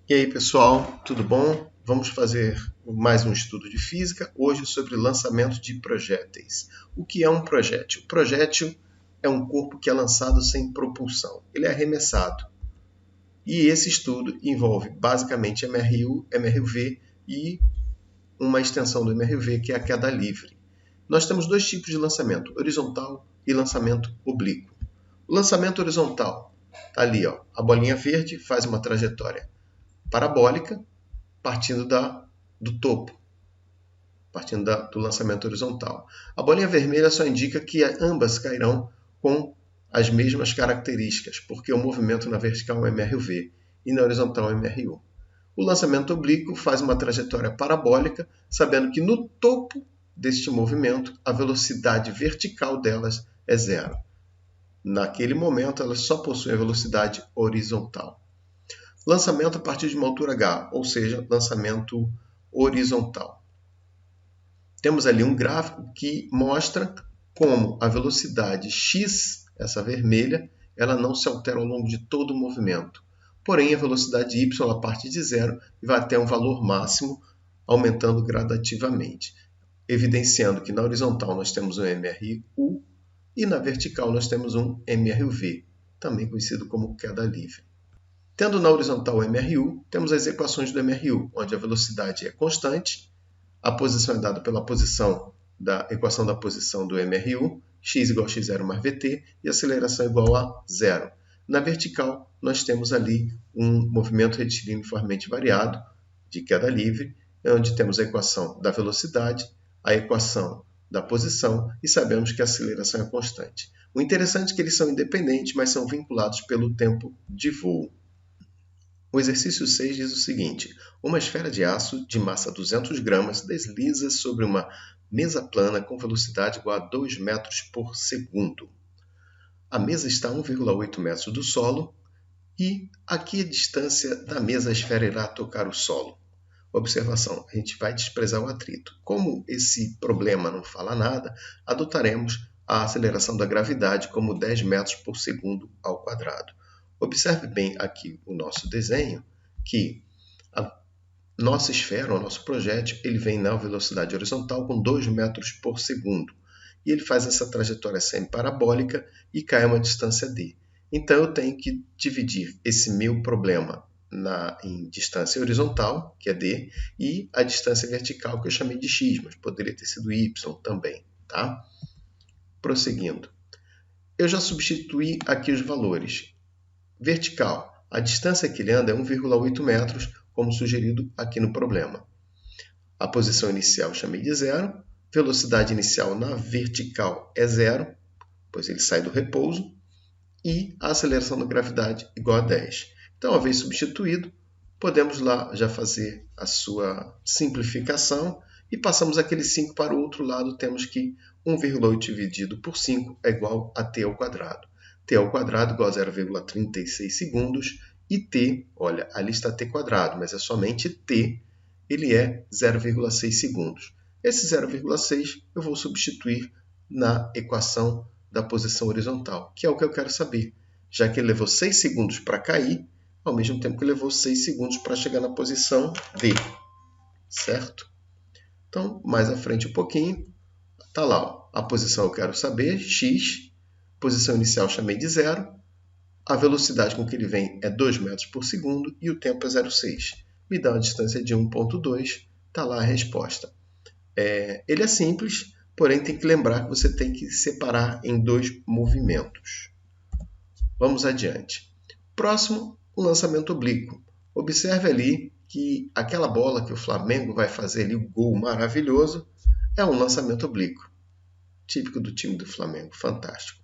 E aí, pessoal, tudo bom? Vamos fazer mais um estudo de física, hoje sobre lançamento de projéteis. O que é um projétil? Projétil é um corpo que é lançado sem propulsão, ele é arremessado. E esse estudo envolve basicamente MRU, MRV e uma extensão do MRV, que é a queda livre. Nós temos dois tipos de lançamento, horizontal e lançamento oblíquo. O lançamento horizontal, está ali, ó, a bolinha verde faz uma trajetória parabólica, partindo do topo, partindo do lançamento horizontal. A bolinha vermelha só indica que ambas cairão com as mesmas características, porque o movimento na vertical é MRV e na horizontal é MRU. O lançamento oblíquo faz uma trajetória parabólica, sabendo que no topo deste movimento a velocidade vertical delas é zero. Naquele momento elas só possuem a velocidade horizontal. Lançamento a partir de uma altura h, ou seja, lançamento horizontal. Temos ali um gráfico que mostra como a velocidade x, essa vermelha, ela não se altera ao longo de todo o movimento. Porém, a velocidade y ela parte de zero e vai até um valor máximo, aumentando gradativamente, evidenciando que na horizontal nós temos um MRU e na vertical nós temos um MRV, também conhecido como queda livre. Tendo na horizontal o MRU, temos as equações do MRU, onde a velocidade é constante, a posição é dada pela posição da equação da posição do MRU, x igual a x0 mais vt, e a aceleração é igual a zero. Na vertical, nós temos ali um movimento retilíneo uniformemente variado, de queda livre, onde temos a equação da velocidade, a equação da posição, e sabemos que a aceleração é constante. O interessante é que eles são independentes, mas são vinculados pelo tempo de voo. O exercício 6 diz o seguinte: uma esfera de aço de massa 200 gramas desliza sobre uma mesa plana com velocidade igual a 2 metros por segundo. A mesa está a 1,8 metros do solo e a que distância da mesa a esfera irá tocar o solo? Observação, a gente vai desprezar o atrito. Como esse problema não fala nada, adotaremos a aceleração da gravidade como 10 metros por segundo ao quadrado. Observe bem aqui o nosso desenho, que a nossa esfera, o nosso projétil, ele vem na velocidade horizontal com 2 metros por segundo. E ele faz essa trajetória semi-parabólica e cai a uma distância d. Então, eu tenho que dividir esse meu problema em distância horizontal, que é d, e a distância vertical, que eu chamei de x, mas poderia ter sido y também. Tá? Prosseguindo. Eu já substituí aqui os valores. Vertical, a distância que ele anda é 1,8 metros, como sugerido aqui no problema. A posição inicial eu chamei de zero, velocidade inicial na vertical é zero, pois ele sai do repouso, e a aceleração da gravidade igual a 10. Então, uma vez substituído, podemos lá já fazer a sua simplificação e passamos aquele 5 para o outro lado, temos que 1,8 dividido por 5 é igual a t ao quadrado. T ao quadrado igual a 0,36 segundos e t, olha, ali está t quadrado, mas é somente t, ele é 0,6 segundos. Esse 0,6 eu vou substituir na equação da posição horizontal, que é o que eu quero saber, já que ele levou 6 segundos para cair, ao mesmo tempo que levou 6 segundos para chegar na posição D, certo? Então, mais à frente um pouquinho, está lá, ó, a posição eu quero saber, x, posição inicial chamei de zero, a velocidade com que ele vem é 2 metros por segundo e o tempo é 0,6. Me dá uma distância de 1,2, está lá a resposta. Ele é simples, porém tem que lembrar que você tem que separar em dois movimentos. Vamos adiante. Próximo, o lançamento oblíquo. Observe ali que aquela bola que o Flamengo vai fazer ali, o gol maravilhoso, é um lançamento oblíquo. Típico do time do Flamengo, fantástico.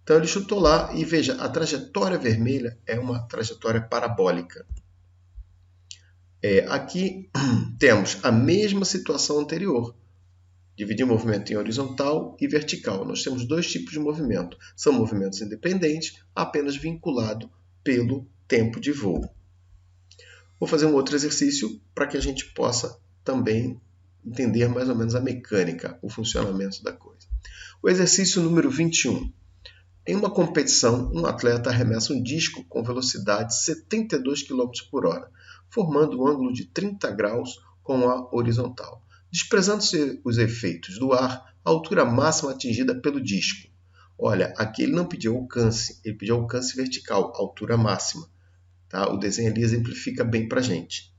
Então ele chutou lá e veja, a trajetória vermelha é uma trajetória parabólica. Aqui temos a mesma situação anterior. Dividir o movimento em horizontal e vertical. Nós temos dois tipos de movimento. São movimentos independentes, apenas vinculados pelo tempo de voo. Vou fazer um outro exercício para que a gente possa também entender mais ou menos a mecânica, o funcionamento da coisa. O exercício número 21. Em uma competição, um atleta arremessa um disco com velocidade de 72 km por hora. formando um ângulo de 30 graus com a horizontal. Desprezando-se os efeitos do ar, a altura máxima atingida pelo disco. Olha, aqui ele não pediu alcance, ele pediu alcance vertical, altura máxima. Tá? O desenho ali exemplifica bem para a gente.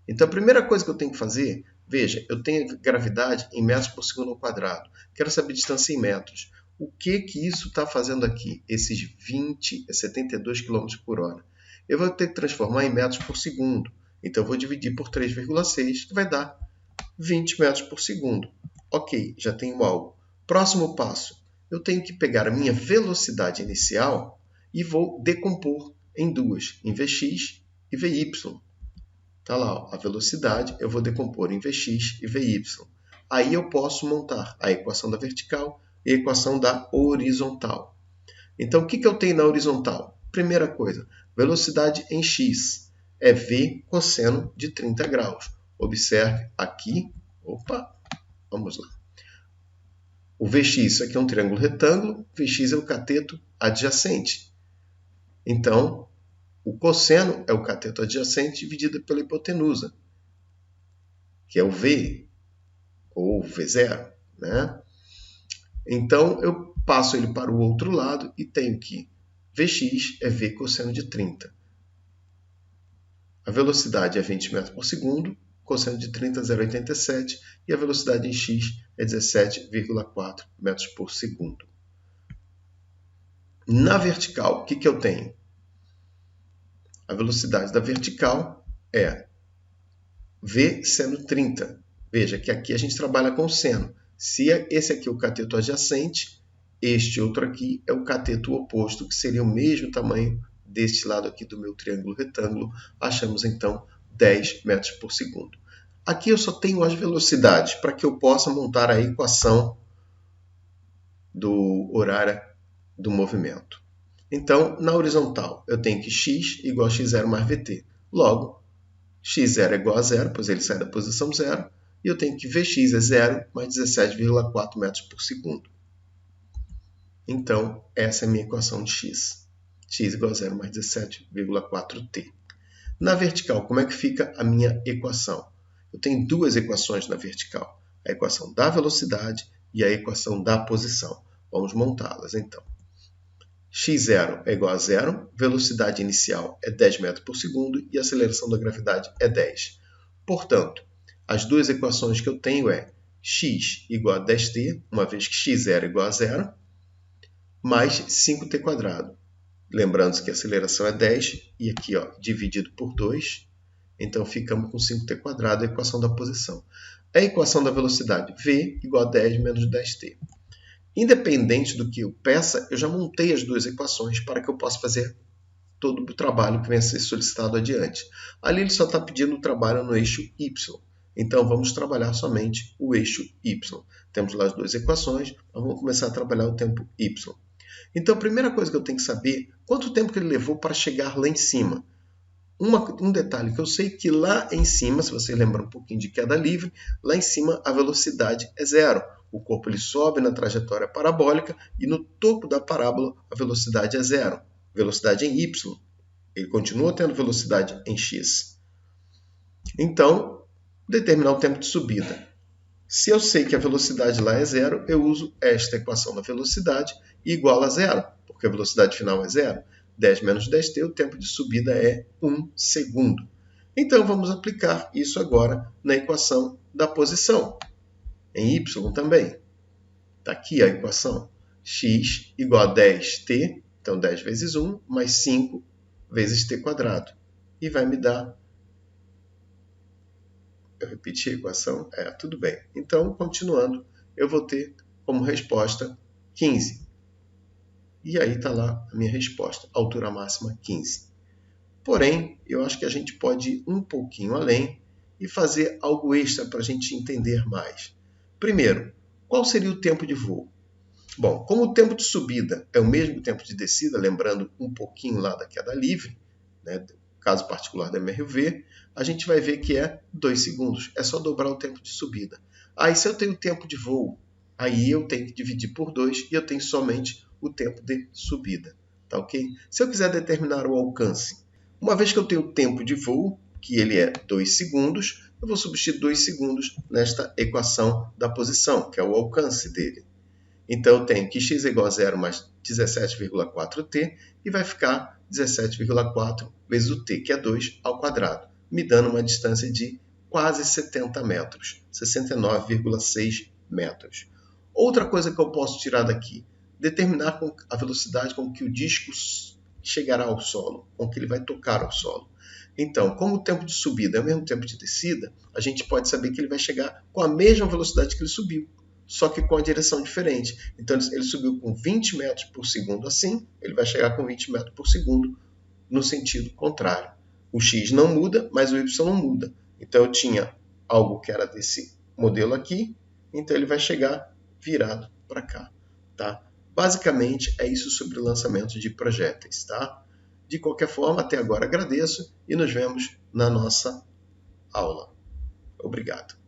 Então, a primeira coisa que eu tenho que fazer, veja, eu tenho gravidade em metros por segundo ao quadrado. Quero saber a distância em metros. O que isso está fazendo aqui? Esses 72 km por hora. Eu vou ter que transformar em metros por segundo. Então, eu vou dividir por 3,6, que vai dar 20 metros por segundo. Ok, já tenho algo. Próximo passo. Eu tenho que pegar a minha velocidade inicial e vou decompor em duas, em Vx e Vy. Está lá, ó, a velocidade, eu vou decompor em Vx e Vy. Aí eu posso montar a equação da vertical e a equação da horizontal. Então, o que eu tenho na horizontal? Primeira coisa, velocidade em x é V cosseno de 30 graus. Observe aqui, vamos lá. O Vx, isso aqui é um triângulo retângulo, Vx é o cateto adjacente. Então, o cosseno é o cateto adjacente dividido pela hipotenusa, que é o V, ou V0. Né? Então, eu passo ele para o outro lado e tenho que Vx é V cosseno de 30. A velocidade é 20 metros por segundo, cosseno de 30 é 0,87 e a velocidade em x é 17,4 metros por segundo. Na vertical, o que eu tenho? A velocidade da vertical é V seno 30. Veja que aqui a gente trabalha com seno. Se esse aqui é o cateto adjacente, este outro aqui é o cateto oposto, que seria o mesmo tamanho deste lado aqui do meu triângulo retângulo. Achamos então 10 metros por segundo. Aqui eu só tenho as velocidades para que eu possa montar a equação do horário do movimento. Então, na horizontal, eu tenho que x igual a x0 mais vt. Logo, x0 é igual a zero, pois ele sai da posição zero, e eu tenho que Vx é 0 mais 17,4 metros por segundo. Então, essa é a minha equação de x. X igual a 0 mais 17,4t. Na vertical, como é que fica a minha equação? Eu tenho duas equações na vertical. A equação da velocidade e a equação da posição. Vamos montá-las, então. x0 é igual a 0, velocidade inicial é 10 metros por segundo e a aceleração da gravidade é 10. Portanto, as duas equações que eu tenho é x igual a 10t, uma vez que x0 é igual a 0, mais 5t quadrado. Lembrando que a aceleração é 10 e aqui ó, dividido por 2, então ficamos com 5t quadrado, a equação da posição. A equação da velocidade, v igual a 10 menos 10t. Independente do que eu peça, eu já montei as duas equações para que eu possa fazer todo o trabalho que venha a ser solicitado adiante. Ali ele só está pedindo o trabalho no eixo y. Então, vamos trabalhar somente o eixo y. Temos lá as duas equações, mas vamos começar a trabalhar o tempo y. Então, a primeira coisa que eu tenho que saber, quanto tempo que ele levou para chegar lá em cima. Um detalhe que eu sei que lá em cima, se você lembra um pouquinho de queda livre, lá em cima a velocidade é zero. O corpo ele sobe na trajetória parabólica e no topo da parábola a velocidade é zero. Velocidade em y. Ele continua tendo velocidade em x. Então, determinar o tempo de subida. Se eu sei que a velocidade lá é zero, eu uso esta equação da velocidade e igual a zero, porque a velocidade final é zero. 10 menos 10t, o tempo de subida é 1 segundo. Então, vamos aplicar isso agora na equação da posição. Em y também. Está aqui a equação. X igual a 10t, então 10 vezes 1, mais 5 vezes t quadrado. E vai me dar... Eu repeti a equação? Tudo bem. Então, continuando, eu vou ter como resposta 15. E aí está lá a minha resposta, altura máxima 15. Porém, eu acho que a gente pode ir um pouquinho além e fazer algo extra para a gente entender mais. Primeiro, qual seria o tempo de voo? Bom, como o tempo de subida é o mesmo tempo de descida, lembrando um pouquinho lá da queda livre, né, caso particular da MRV, a gente vai ver que é 2 segundos. É só dobrar o tempo de subida. Aí, se eu tenho tempo de voo, aí eu tenho que dividir por 2 e eu tenho somente o tempo de subida. Tá ok? Se eu quiser determinar o alcance, uma vez que eu tenho o tempo de voo, que ele é 2 segundos, eu vou substituir 2 segundos nesta equação da posição, que é o alcance dele. Então, eu tenho que x é igual a 0 mais 17,4t e vai ficar 17,4 vezes o t, que é 2 ao quadrado, me dando uma distância de quase 70 metros, 69,6 metros. Outra coisa que eu posso tirar daqui, determinar a velocidade com que o disco chegará ao solo, com que ele vai tocar ao solo. Então, como o tempo de subida é o mesmo tempo de descida, a gente pode saber que ele vai chegar com a mesma velocidade que ele subiu, só que com a direção diferente. Então, ele subiu com 20 metros por segundo assim, ele vai chegar com 20 metros por segundo no sentido contrário. O x não muda, mas o y não muda. Então, eu tinha algo que era desse modelo aqui, então ele vai chegar virado para cá, tá? Basicamente, é isso sobre o lançamento de projéteis, tá? De qualquer forma, até agora agradeço e nos vemos na nossa aula. Obrigado.